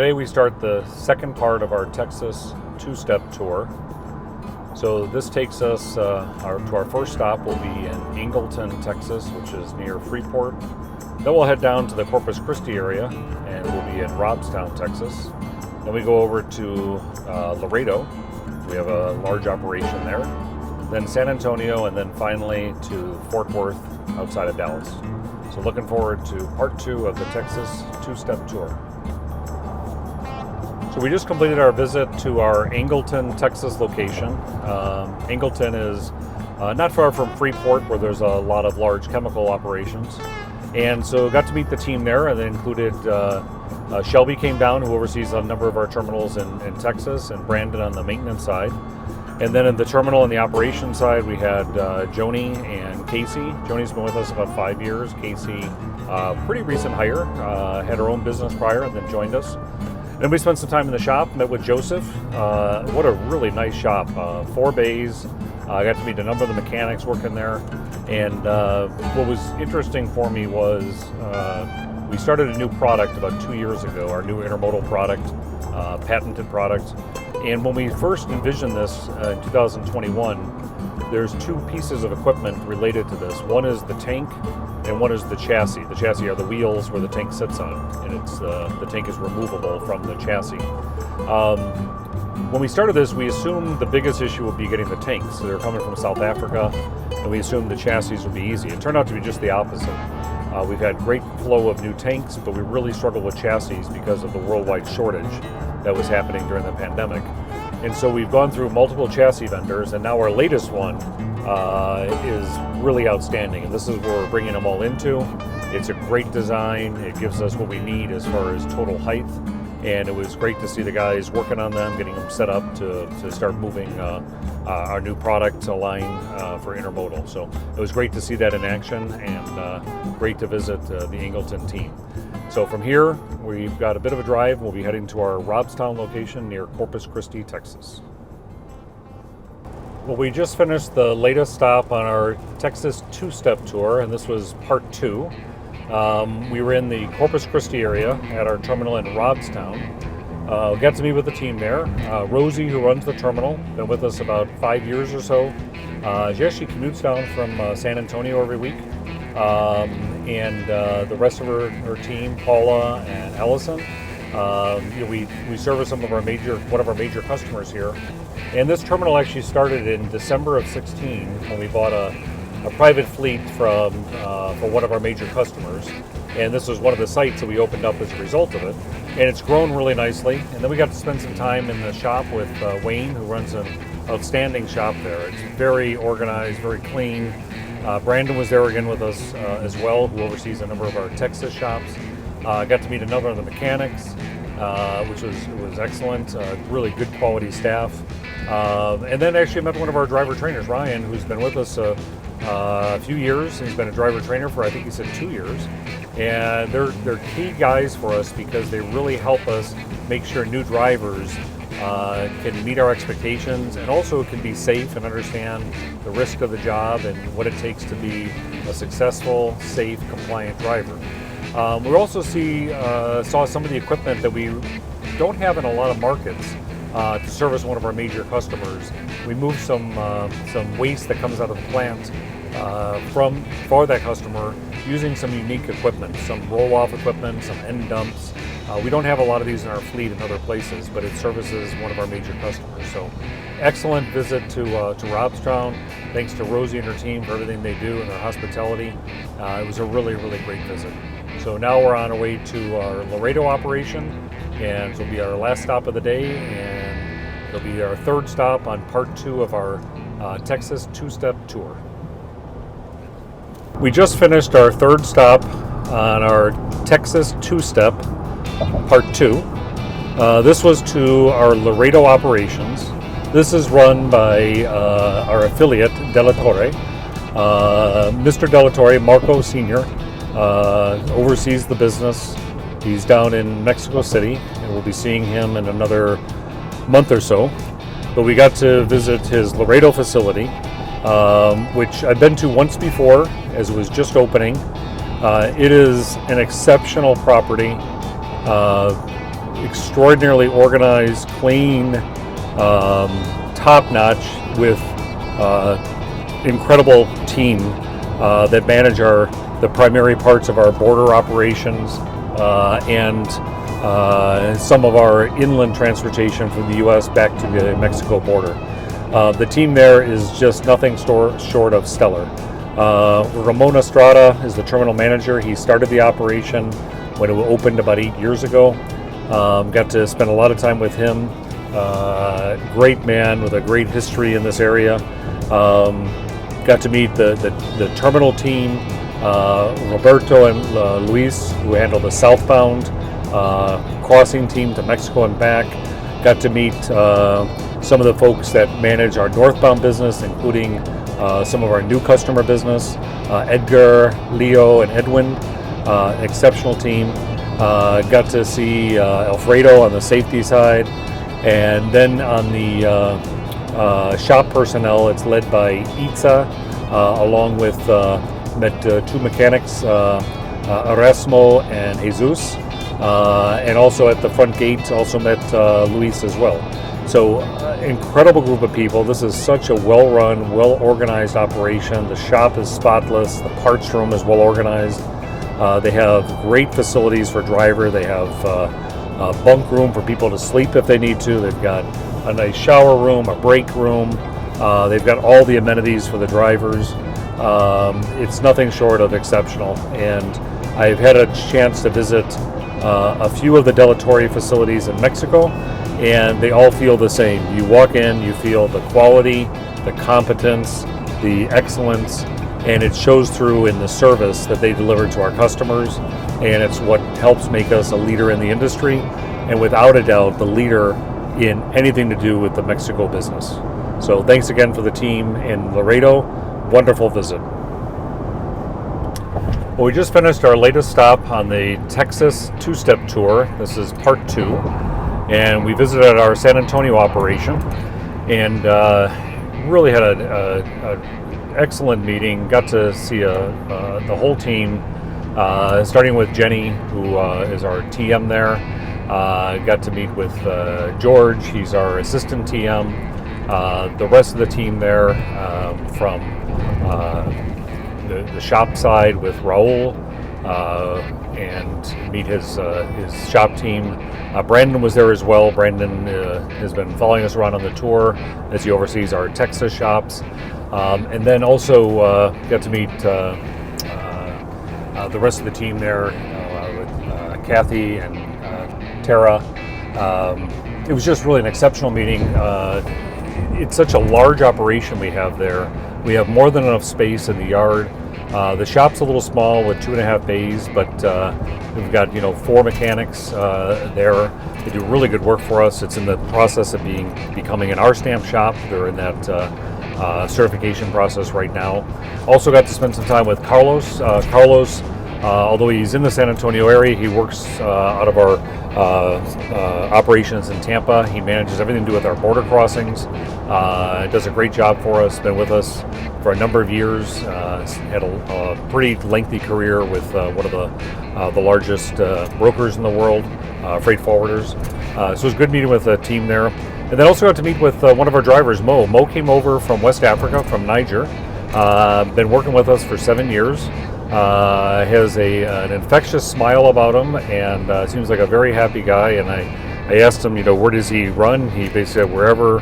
Today we start the second part of our Texas two-step tour. So this takes us to our first stop will be in Angleton, Texas, which is near Freeport. Then we'll head down to the Corpus Christi area and we'll be in Robstown, Texas. Then we go over to Laredo. We have a large operation there. Then San Antonio, and then finally to Fort Worth outside of Dallas. So looking forward to part 2 of the Texas two-step tour. So we just completed our visit to our Angleton, Texas location. Angleton is not far from Freeport, where there's a lot of large chemical operations. And so got to meet the team there, and they included Shelby came down, who oversees a number of our terminals in Texas, and Brandon on the maintenance side. And then in the terminal and the operations side, we had Joni and Casey. Joni's been with us about 5 years. Casey, pretty recent hire, had her own business prior and then joined us. And we spent some time in the shop, met with Joseph. What a really nice shop. 4 bays. I got to meet a number of the mechanics working there. And what was interesting for me was we started a new product about 2 years ago, our new intermodal product, patented product. And when we first envisioned this in 2021, there's 2 pieces of equipment related to this. One is the tank and one is the chassis. The chassis are the wheels where the tank sits on, and it's the tank is removable from the chassis. When we started this, we assumed the biggest issue would be getting the tanks. So they're coming from South Africa, and we assumed the chassis would be easy. It turned out to be just the opposite. We've had great flow of new tanks, but we really struggled with chassis because of the worldwide shortage that was happening during the pandemic. And so we've gone through multiple chassis vendors, and now our latest one is really outstanding. And this is where we're bringing them all into. It's a great design. It gives us what we need as far as total height. And it was great to see the guys working on them, getting them set up to start moving our new product line for intermodal. So it was great to see that in action, and great to visit the Angleton team. So from here, we've got a bit of a drive. We'll be heading to our Robstown location near Corpus Christi, Texas. Well, we just finished the latest stop on our Texas two-step tour, and this was part 2. We were in the Corpus Christi area at our terminal in Robstown. Got to meet with the team there. Rosie, who runs the terminal, been with us about 5 years or so. She actually commutes down from San Antonio every week. And the rest of her team, Paula and Allison, we service one of our major customers here. And this terminal actually started in December of 16 when we bought a private fleet for one of our major customers, and this was one of the sites that we opened up as a result of it, and it's grown really nicely. And then we got to spend some time in the shop with Wayne, who runs an outstanding shop there. It's very organized, very clean. Brandon was there again with us as well, who oversees a number of our Texas shops. Got to meet a number of the mechanics, which was excellent. Really good quality staff. And then actually met one of our driver trainers, Ryan, who's been with us a few years. He's been a driver trainer for, I think he said 2 years. And they're key guys for us because they really help us make sure new drivers can meet our expectations, and also can be safe and understand the risk of the job and what it takes to be a successful, safe, compliant driver. We also saw some of the equipment that we don't have in a lot of markets to service one of our major customers. We moved some waste that comes out of the plant for that customer using some unique equipment, some roll-off equipment, some end dumps. We don't have a lot of these in our fleet in other places, but it services one of our major customers. So excellent visit to Robstown. Thanks to Rosie and her team for everything they do and their hospitality. It was a really, really great visit. So now we're on our way to our Laredo operation, and this will be our last stop of the day, and it'll be our 3rd stop on part 2 of our Texas two-step tour. We just finished our 3rd stop on our Texas two-step part 2. This was to our Laredo operations. This is run by our affiliate, Della Torre. Mr. Della Torre, Marco Sr., oversees the business. He's down in Mexico City, and we'll be seeing him in another month or so. But we got to visit his Laredo facility, which I've been to once before as it was just opening. It is an exceptional property. extraordinarily organized, clean, top-notch, with incredible team that manage the primary parts of our border operations and some of our inland transportation from the U.S. back to the Mexico border. The team there is just nothing short of stellar. Ramon Estrada is the terminal manager. He started the operation when it opened about 8 years ago. Got to spend a lot of time with him. Great man with a great history in this area. Got to meet the terminal team, Roberto and Luis, who handle the southbound crossing team to Mexico and back. Got to meet some of the folks that manage our northbound business, including some of our new customer business, Edgar, Leo, and Edwin. Exceptional team. Got to see Alfredo on the safety side. And then on the shop personnel, it's led by Itza, along with met two mechanics, Erasmo and Jesus. And also at the front gate, also met Luis as well. So incredible group of people. This is such a well-run, well-organized operation. The shop is spotless. The parts room is well-organized. They have great facilities for driver. They have a bunk room for people to sleep if they need to. They've got a nice shower room, a break room. They've got all the amenities for the drivers. It's nothing short of exceptional. And I've had a chance to visit a few of the Delatorre facilities in Mexico, and they all feel the same. You walk in, you feel the quality, the competence, the excellence, and it shows through in the service that they deliver to our customers, and it's what helps make us a leader in the industry, and without a doubt, the leader in anything to do with the Mexico business. So thanks again for the team in Laredo. Wonderful visit. Well, we just finished our latest stop on the Texas two-step tour. This is part 2. And we visited our San Antonio operation and really had an excellent meeting. Got to see the whole team, starting with Jenny, who is our TM there. Got to meet with George. He's our assistant TM. The rest of the team there, from the shop side with Raul, and meet his shop team. Brandon was there as well. Brandon has been following us around on the tour as he oversees our Texas shops. And then also got to meet the rest of the team there with Kathy and Tara. It was just really an exceptional meeting. It's such a large operation we have there. We have more than enough space in the yard. The shop's a little small with 2.5 bays, but we've got 4 mechanics there. They do really good work for us. It's in the process of becoming an R-stamp shop. They're in that certification process right now. Also got to spend some time with Carlos. Carlos, although he's in the San Antonio area, he works out of our operations in Tampa. He manages everything to do with our border crossings. Does a great job for us. Been with us for a number of years. Had a pretty lengthy career with one of the largest brokers in the world, freight forwarders. So it was good meeting with the team there. And then also got to meet with one of our drivers, Mo. Mo came over from West Africa, from Niger. Been working with us for 7 years. Has an infectious smile about him, and seems like a very happy guy. And I asked him, where does he run? He basically said wherever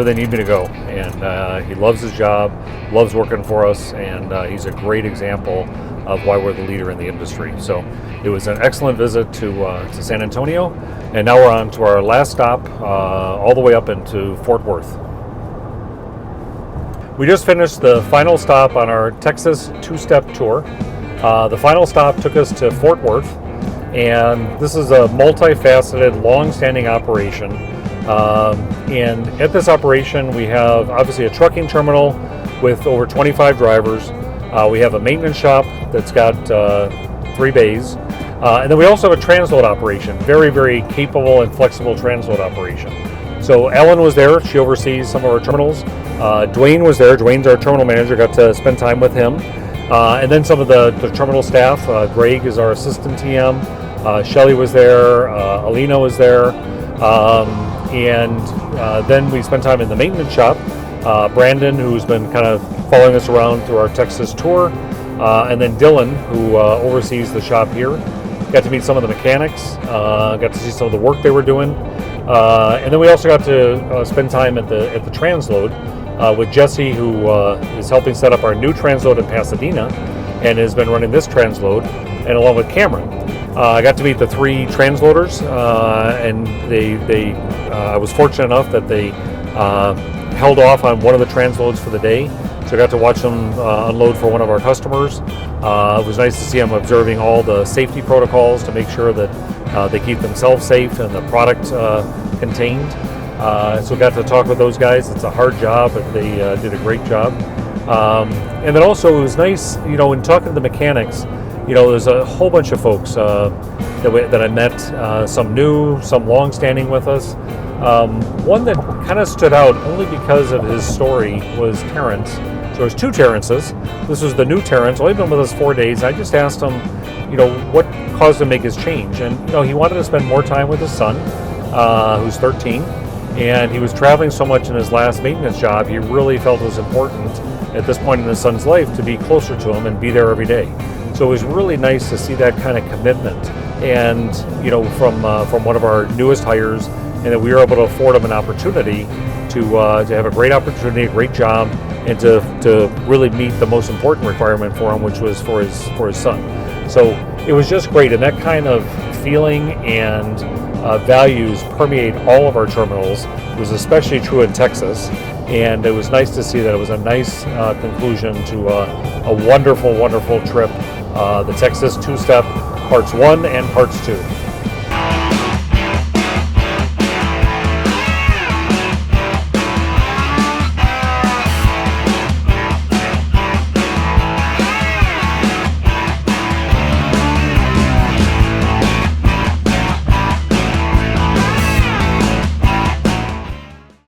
they need me to go. And he loves his job, loves working for us, and he's a great example of why we're the leader in the industry. So it was an excellent visit to San Antonio, and now we're on to our last stop, all the way up into Fort Worth. We just finished the final stop on our Texas two-step tour. The final stop took us to Fort Worth, and this is a multifaceted, long-standing operation. And at this operation, we have obviously a trucking terminal with over 25 drivers. We have a maintenance shop that's got 3 bays. And then we also have a transload operation, very, very capable and flexible transload operation. So Ellen was there. She oversees some of our terminals. Dwayne was there. Dwayne's our terminal manager. Got to spend time with him. And then some of the terminal staff. Greg is our assistant TM. Shelly was there, Alina was there, and then we spent time in the maintenance shop. Brandon, who's been kind of following us around through our Texas tour, and then Dylan, who oversees the shop here. Got to meet some of the mechanics, got to see some of the work they were doing, and then we also got to spend time at the transload with Jesse, who is helping set up our new transload in Pasadena, and has been running this transload, and along with Cameron. I got to meet the 3 transloaders, and I was fortunate enough that they held off on one of the transloads for the day, so I got to watch them unload for one of our customers. It was nice to see them observing all the safety protocols to make sure that they keep themselves safe and the product contained. So got to talk with those guys. It's a hard job, but they did a great job. And then also it was nice, in talking to the mechanics, there's a whole bunch of folks that I met, some new, some long-standing with us. One that kind of stood out only because of his story was Terrence. So there's 2 Terrences. This was the new Terrence, only been with us 4 days. I just asked him, what caused him to make his change. And, he wanted to spend more time with his son, who's 13. And he was traveling so much in his last maintenance job, he really felt it was important at this point in his son's life to be closer to him and be there every day. So it was really nice to see that kind of commitment, and from one of our newest hires, and that we were able to afford him an opportunity to have a great opportunity, a great job, and to really meet the most important requirement for him, which was for his son. So it was just great, and that kind of feeling and values permeate all of our terminals. It was especially true in Texas, and it was nice to see that it was a nice conclusion to a wonderful, wonderful trip. The Texas 2-step parts 1 and parts 2.